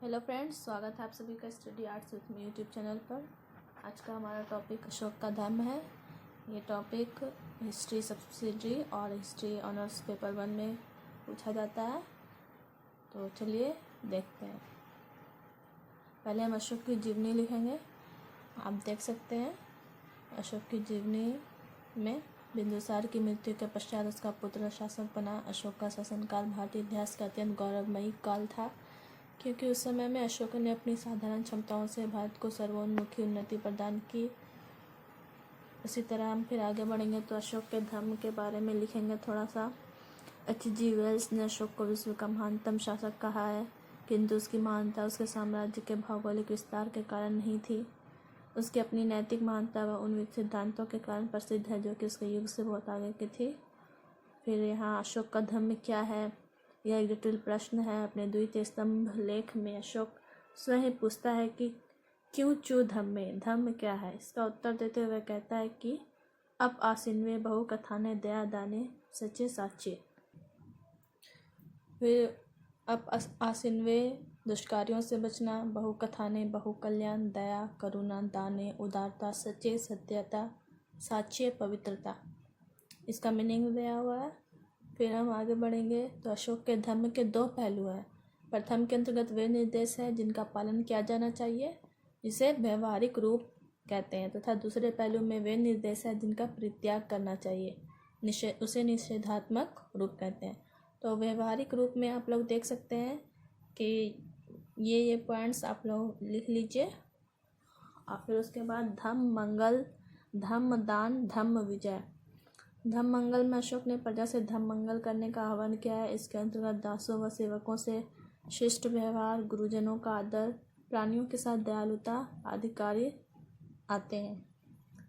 Hello friends, स्वागत है आप सभी का study arts with me YouTube channel पर। आज का हमारा टॉपिक अशोक का धर्म है। ये टॉपिक हिस्ट्री सब्सिडियरी और हिस्ट्री ऑनर्स पेपर 1 में पूछा जाता है। तो चलिए देखते हैं। पहले हम अशोक की जीवनी लिखेंगे। आप देख सकते हैं अशोक की जीवनी में बिंदुसार की मृत्यु के पश्चात उसका पुत्र शासक बना। अशोक का शासनकाल भारतीय इतिहास का अत्यंत गौरवमयी काल था, क्योंकि उस समय में अशोक ने अपनी साधारण क्षमताओं से भारत को सर्वोन्मुखी उन्नति प्रदान की। इसी तरह हम फिर आगे बढ़ेंगे तो अशोक के धर्म के बारे में लिखेंगे थोड़ा सा। H.G. वेल्स ने अशोक को विश्व का महानतम शासक कहा है, किंतु उसकी महानता उसके साम्राज्य के भौगोलिक विस्तार के कारण नहीं थी। उसकी अपनी नैतिक महानता व उन सिद्धांतों के कारण प्रसिद्ध है जो कि उसके युग से बहुत आगे की थी। फिर यहाँ अशोक का धर्म क्या है, यह एक जटिल प्रश्न है। अपने द्वितीय स्तंभ लेख में अशोक स्वयं ही पूछता है कि क्यों चू धम्मे, धर्म क्या है। इसका उत्तर देते हुए कहता है कि अब आसिन्वे बहु कथाने दया दाने सच्चे साचे। फिर अब आसिन्वे दुष्कार्यों से बचना, बहु कथाने बहु कल्याण, दया करुणा, दाने उदारता, सच्चे सत्यता, साच्य पवित्रता। इसका मीनिंग दिया हुआ है। फिर हम आगे बढ़ेंगे तो अशोक के धर्म के 2 पहलू हैं। प्रथम के अंतर्गत वे निर्देश है जिनका पालन किया जाना चाहिए, जिसे व्यवहारिक रूप कहते हैं, तथा दूसरे पहलू में वे निर्देश है जिनका परित्याग करना चाहिए, उसे निषेधात्मक रूप कहते हैं। तो व्यवहारिक रूप में आप लोग देख सकते हैं कि ये पॉइंट्स आप लोग लिख लीजिए। और फिर उसके बाद धम्म मंगल, धम्म दान, धम्म विजय। धम्म मंगल में अशोक ने प्रजा से धम्म मंगल करने का आह्वान किया है। इसके अंतर्गत दासों व सेवकों से शिष्ट व्यवहार, गुरुजनों का आदर, प्राणियों के साथ दयालुता आदि कार्य आते हैं।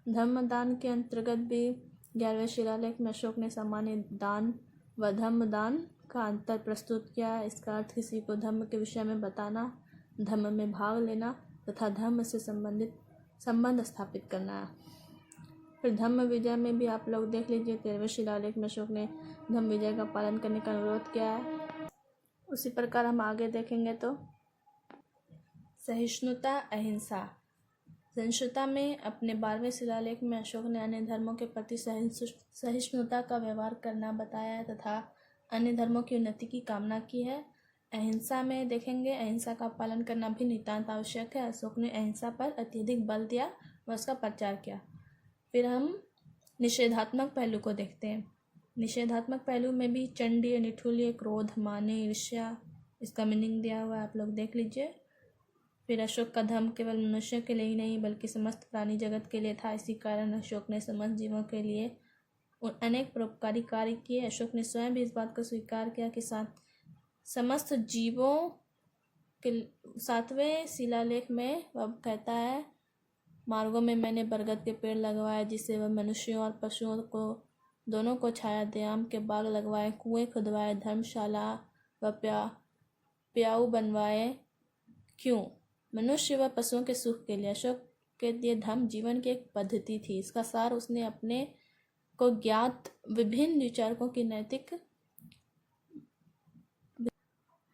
धम्म दान के अंतर्गत भी 11वें शिलालेख में अशोक ने सामान्य दान व धम्म दान का अंतर प्रस्तुत किया है। इसका अर्थ किसी को धर्म के विषय में बताना, धर्म में भाग लेना तथा धर्म से संबंधित संबंध स्थापित करना है। फिर धम्म विजय में भी आप लोग देख लीजिए, 13वें शिलालेख में अशोक ने धम्म विजय का पालन करने का अनुरोध किया है। उसी प्रकार हम आगे देखेंगे तो सहिष्णुता, अहिंसा। सहिष्णुता में अपने 12वें शिलालेख में अशोक ने अन्य धर्मों के प्रति सहिष्णुता का व्यवहार करना बताया है तथा अन्य धर्मों की उन्नति की कामना की है। अहिंसा में देखेंगे, अहिंसा का पालन करना भी नितांत आवश्यक है। अशोक ने अहिंसा पर अत्यधिक बल दिया व उसका प्रचार किया। फिर हम निषेधात्मक पहलू को देखते हैं। निषेधात्मक पहलू में भी चंडी, निठुल्य, क्रोध, माने, ईर्ष्या, इसका मीनिंग दिया हुआ है, आप लोग देख लीजिए। फिर अशोक का धर्म केवल मनुष्य के लिए ही नहीं बल्कि समस्त प्राणी जगत के लिए था। इसी कारण अशोक ने समस्त जीवों के लिए अनेक परोपकारी कार्य किए। अशोक ने स्वयं भी इस बात को स्वीकार किया कि समस्त जीवों के 7वें शिलालेख में वह कहता है, मार्गों में मैंने बरगद के पेड़ लगवाए जिससे वह मनुष्यों और पशुओं को दोनों को छाया दे। आम के बाग लगवाए, कुएं खुदवाए, धर्मशाला व प्याऊ बनवाए। क्यों? मनुष्य व पशुओं के सुख के लिए। अशोक के लिए धर्म जीवन की एक पद्धति थी। इसका सार उसने अपने को ज्ञात विभिन्न विचारकों की नैतिक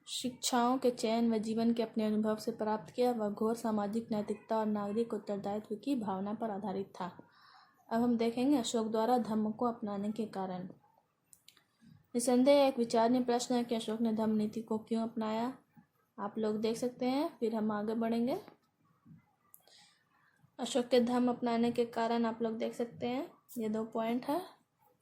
शिक्षाओं के चयन व जीवन के अपने अनुभव से प्राप्त किया। वह घोर सामाजिक नैतिकता और नागरिक उत्तरदायित्व की भावना पर आधारित था। अब हम देखेंगे अशोक द्वारा धर्म को अपनाने के कारण। निसंदेह एक विचारणीय प्रश्न है कि अशोक ने धर्म नीति को क्यों अपनाया, आप लोग देख सकते हैं। फिर हम आगे बढ़ेंगे। अशोक के धर्म अपनाने के कारण आप लोग देख सकते हैं, ये 2 पॉइंट है।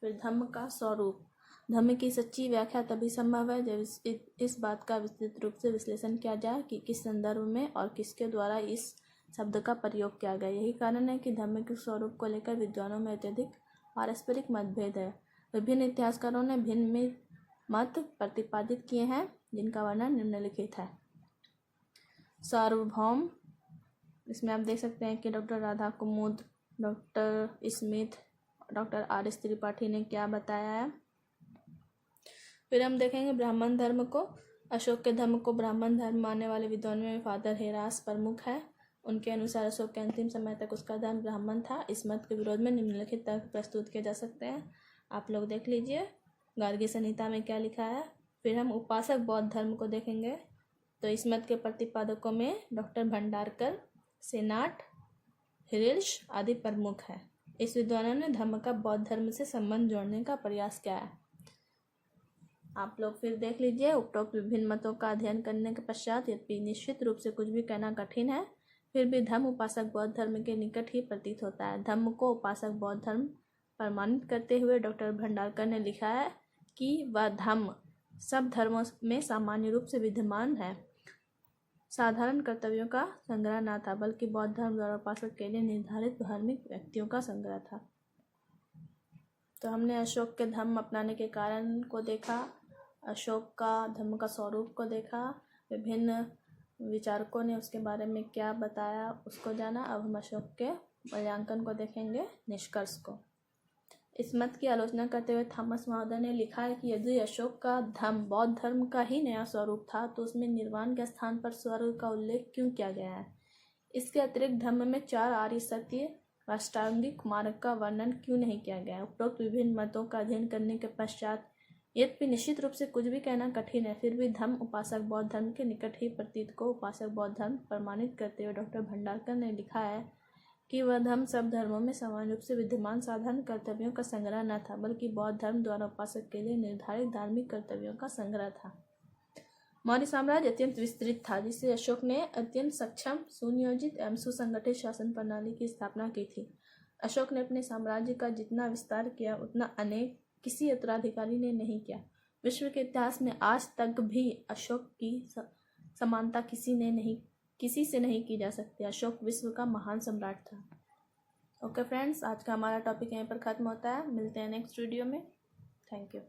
फिर धर्म का स्वरूप। धर्म की सच्ची व्याख्या तभी संभव है जब इस बात का विस्तृत रूप से विश्लेषण किया जाए कि किस संदर्भ में और किसके द्वारा इस शब्द का प्रयोग किया गया। यही कारण है कि धर्म के स्वरूप को लेकर विद्वानों में अत्यधिक पारस्परिक मतभेद है। विभिन्न इतिहासकारों ने भिन्न मत प्रतिपादित किए हैं जिनका वर्णन निम्नलिखित है। सार्वभौम, इसमें आप देख सकते हैं कि doctor Radha Kumud, doctor Smith, doctor R.S. Tripathi ने क्या बताया है। फिर हम देखेंगे ब्राह्मण धर्म को। अशोक के धर्म को ब्राह्मण धर्म मानने वाले विद्वानों में फादर हेरास प्रमुख है। उनके अनुसार अशोक के अंतिम समय तक उसका धर्म ब्राह्मण था। इस मत के विरोध में निम्नलिखित तर्क प्रस्तुत किए जा सकते हैं, आप लोग देख लीजिए। गार्गी संहिता में क्या लिखा है। फिर हम उपासक बौद्ध धर्म को देखेंगे तो इस मत के प्रतिपादकों में डॉक्टर भंडारकर, सेनाट, हिरिल्श आदि प्रमुख है। इस विद्वानों ने धम्म का बौद्ध धर्म से संबंध जोड़ने का प्रयास किया है। आप लोग फिर देख लीजिए। उपरोक्त विभिन्न मतों का अध्ययन करने के पश्चात यद्यपि निश्चित रूप से कुछ भी कहना कठिन है, फिर भी धम्म उपासक बौद्ध धर्म के निकट ही प्रतीत होता है। धम्म को उपासक बौद्ध धर्म प्रमाणित करते हुए डॉक्टर भंडारकर ने लिखा है कि वह धम्म सब धर्मों में सामान्य रूप से विद्यमान है, साधारण कर्तव्यों का संग्रह न था, बल्कि बौद्ध धर्म द्वारा उपासक के लिए निर्धारित धार्मिक व्यक्तियों का संग्रह था। तो हमने अशोक के धम्म अपनाने के कारण को देखा, अशोक का धम्म का स्वरूप को देखा, विभिन्न विचारकों ने उसके बारे में क्या बताया उसको जाना। अब हम अशोक के मूल्यांकन को देखेंगे, निष्कर्ष को। इस मत की आलोचना करते हुए थॉमस महोदय ने लिखा है कि यदि अशोक का धम्म बौद्ध धर्म का ही नया स्वरूप था तो उसमें निर्वाण के स्थान पर स्वर्ग का उल्लेख क्यों किया गया है। इसके अतिरिक्त धम्म में 4 आर्य सत्य अष्टांगिक मार्ग का वर्णन क्यों नहीं किया गया है। उपरोक्त विभिन्न मतों का अध्ययन करने के पश्चात यद्यपि निश्चित रूप से कुछ भी कहना कठिन है, फिर भी धम्म उपासक बौद्ध धर्म के निकट ही प्रतीत को उपासक बौद्ध धर्म प्रमाणित करते हुए डॉक्टर भंडारकर ने लिखा है कि वह धम्म सब धर्मों में समान रूप से विद्यमान साधारण कर्तव्यों का संग्रह न था, बल्कि बौद्ध धर्म द्वारा उपासक के लिए निर्धारित धार्मिक कर्तव्यों का संग्रह था। मौर्य साम्राज्य अत्यंत विस्तृत था, जिससे अशोक ने अत्यंत सक्षम, सुनियोजित एवं सुसंगठित शासन प्रणाली की स्थापना की थी। अशोक ने अपने साम्राज्य का जितना विस्तार किया उतना अनेक किसी उत्तराधिकारी ने नहीं किया। विश्व के इतिहास में आज तक भी अशोक की समानता किसी से नहीं की जा सकती। अशोक विश्व का महान सम्राट था। ओके फ्रेंड्स, आज का हमारा टॉपिक यहीं पर ख़त्म होता है। मिलते हैं नेक्स्ट वीडियो में। Thank you.